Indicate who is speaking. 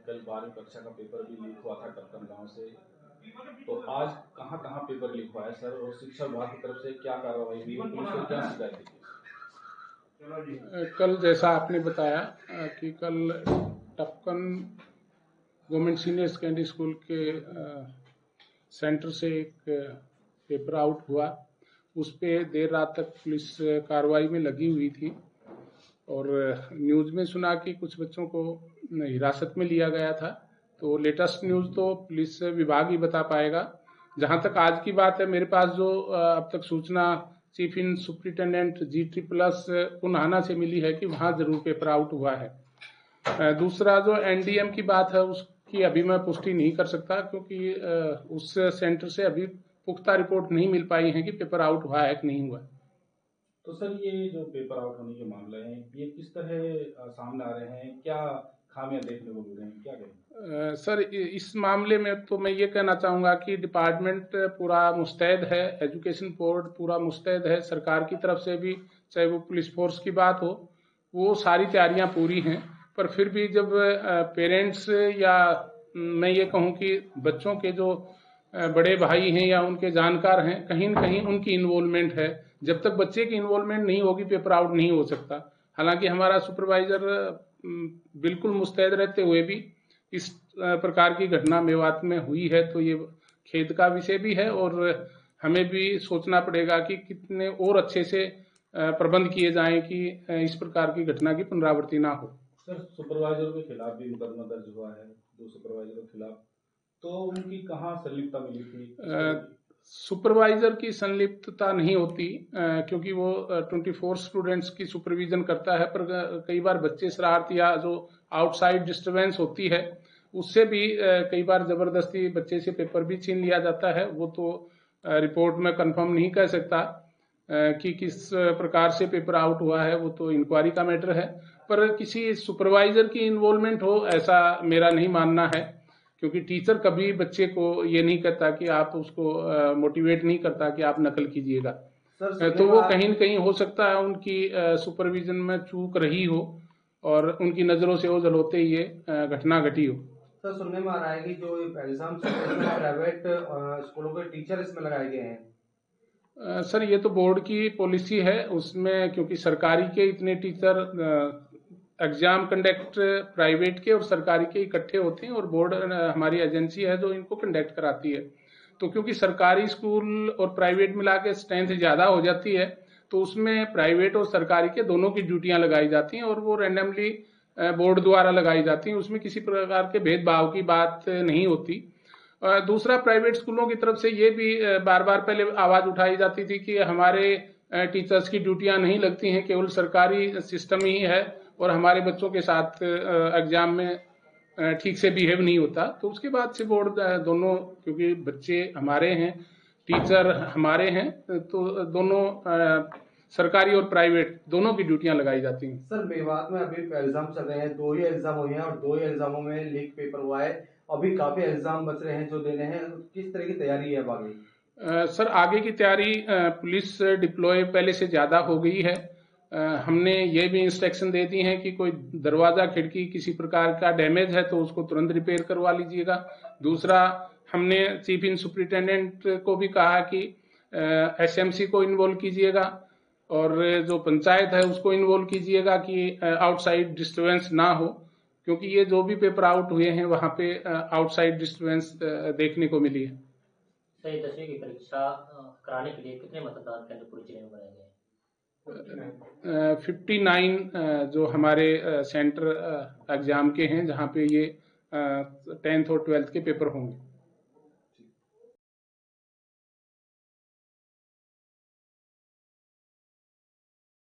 Speaker 1: कल 12वीं कक्षा का पेपर भी लीक हुआ था टपकन गांव से, तो आज कहां पेपर लीक हुआ है सर, और शिक्षा विभाग की तरफ से क्या कार्रवाई हुई, पुलिस को क्या शिकायत थी?
Speaker 2: कल जैसा आपने बताया कि कल टपकन गवर्नमेंट सीनियर सेकेंडरी स्कूल के सेंटर से एक पेपर आउट हुआ, उस पे देर रात तक पुलिस कार्रवाई में लगी हुई थी और न्यूज़ में सुना कि कुछ बच्चों को हिरासत में लिया गया था। तो लेटेस्ट न्यूज़ तो पुलिस विभाग ही बता पाएगा। जहां तक आज की बात है, मेरे पास जो अब तक सूचना चीफ इन सुप्रिटेंडेंट G++ पुनाहाना से मिली है कि वहां जरूर पेपर आउट हुआ है। दूसरा जो NDM की बात है उसकी अभी मैं पुष्टि नहीं कर सकता, क्योंकि उस सेंटर से अभी पुख्ता रिपोर्ट नहीं मिल पाई है कि पेपर आउट हुआ है कि नहीं हुआ।
Speaker 1: तो सर ये जो पेपर आउट होने के मामले हैं, ये किस तरह सामने आ रहे हैं, क्या खामियां देखने को मिल रही हैं, क्या कहें?
Speaker 2: सर इस मामले में तो मैं ये कहना चाहूँगा कि डिपार्टमेंट पूरा मुस्तैद है, एजुकेशन बोर्ड पूरा मुस्तैद है, सरकार की तरफ से भी, चाहे वो पुलिस फोर्स की बात हो, वो सारी तैयारियां पूरी हैं। पर फिर भी जब पेरेंट्स या मैं ये कहूँ कि बच्चों के जो बड़े भाई हैं या उनके जानकार हैं, कहीं न कहीं उनकी इन्वॉल्वमेंट है। जब तक बच्चे की इन्वॉल्वमेंट नहीं होगी पेपर आउट नहीं हो सकता। हालांकि हमारा सुपरवाइजर बिल्कुल मुस्तैद रहते हुए भी इस प्रकार की घटना मेवात में हुई है, तो ये खेद का विषय भी है और हमें भी सोचना पड़ेगा कि कितने और अच्छे से प्रबंध किए जाएं कि इस प्रकार की घटना की पुनरावृत्ति ना हो।
Speaker 1: सर सुपरवाइजर के खिलाफ भी मुकदमा दर्ज हुआ है, 2 सुपरवाइजरों के खिलाफ, तो उनकी कहाँ संलिप्तता मिली थी?
Speaker 2: सुपरवाइजर की संलिप्तता नहीं होती, क्योंकि वो 24 स्टूडेंट्स की सुपरविजन करता है, पर कई बार बच्चे शरारती या जो आउटसाइड डिस्टरबेंस होती है उससे भी कई बार जबरदस्ती बच्चे से पेपर भी छीन लिया जाता है। वो तो रिपोर्ट में कंफर्म नहीं कह सकता कि किस प्रकार से पेपर आउट हुआ है, वो तो इंक्वायरी का मैटर है। पर किसी सुपरवाइजर की इन्वॉल्वमेंट हो ऐसा मेरा नहीं मानना है, क्योंकि टीचर कभी बच्चे को ये नहीं कहता कि आप उसको मोटिवेट नहीं करता कि आप नकल कीजिएगा। तो वो कहीं न कहीं हो सकता है उनकी सुपरविजन में चूक रही हो और उनकी नजरों से ओझल होते ये घटना घटी हो।
Speaker 3: सर सुनने में आ रहा है कि जो एग्जाम प्राइवेट स्कूलों के टीचर इसमें लगाए गए हैं।
Speaker 2: सर ये तो बोर्ड की पॉलिसी है, उसमें क्योंकि सरकारी के इतने टीचर एग्जाम कंडक्ट प्राइवेट के और सरकारी के इकट्ठे होते हैं और बोर्ड हमारी एजेंसी है जो इनको कंडक्ट कराती है। तो क्योंकि सरकारी स्कूल और प्राइवेट मिला के स्ट्रेंथ ज्यादा हो जाती है, तो उसमें प्राइवेट और सरकारी के दोनों की ड्यूटियां लगाई जाती हैं और वो रैंडमली बोर्ड द्वारा लगाई जाती हैं। उसमें किसी प्रकार के भेदभाव की बात नहीं होती। दूसरा, प्राइवेट स्कूलों की तरफ से ये भी बार बार पहले आवाज उठाई जाती थी कि हमारे टीचर्स की ड्यूटियां नहीं लगती हैं, केवल सरकारी सिस्टम ही है और हमारे बच्चों के साथ एग्जाम में ठीक से बिहेव नहीं होता। तो उसके बाद से बोर्ड दोनों, क्योंकि बच्चे हमारे हैं, टीचर हमारे हैं, तो दोनों सरकारी और प्राइवेट दोनों की ड्यूटियां लगाई जाती हैं।
Speaker 3: सर मेवात में अभी एग्जाम चल रहे हैं, 2 ही एग्जाम हुए हैं और 2 ही एग्जामों में लीक पेपर हुआ है। अभी काफी एग्जाम बच रहे हैं जो देने हैं, किस तरह की तैयारी है अब आगे?
Speaker 2: सर आगे की तैयारी पुलिस डिप्लॉय पहले से ज्यादा हो गई है। हमने ये भी इंस्ट्रक्शन दे दी है कि कोई दरवाजा खिड़की किसी प्रकार का डैमेज है तो उसको तुरंत रिपेयर करवा लीजिएगा। दूसरा, हमने चीफ इन सुपरिटेंडेंट को भी कहा कि SMC को इन्वॉल्व कीजिएगा और जो पंचायत है उसको इन्वॉल्व कीजिएगा कि आउटसाइड डिस्टर्बेंस ना हो, क्योंकि ये जो भी पेपर आउट हुए हैं वहां पे आउटसाइड डिस्टर्बेंस देखने को मिली है।
Speaker 4: सही 10वीं की परीक्षा कराने के लिए कितने मतदान केंद्र पूरे जिले में बनाए गए?
Speaker 2: 59 जो हमारे सेंटर एग्जाम के हैं, जहां पे ये 10th और 12th के पेपर होंगे।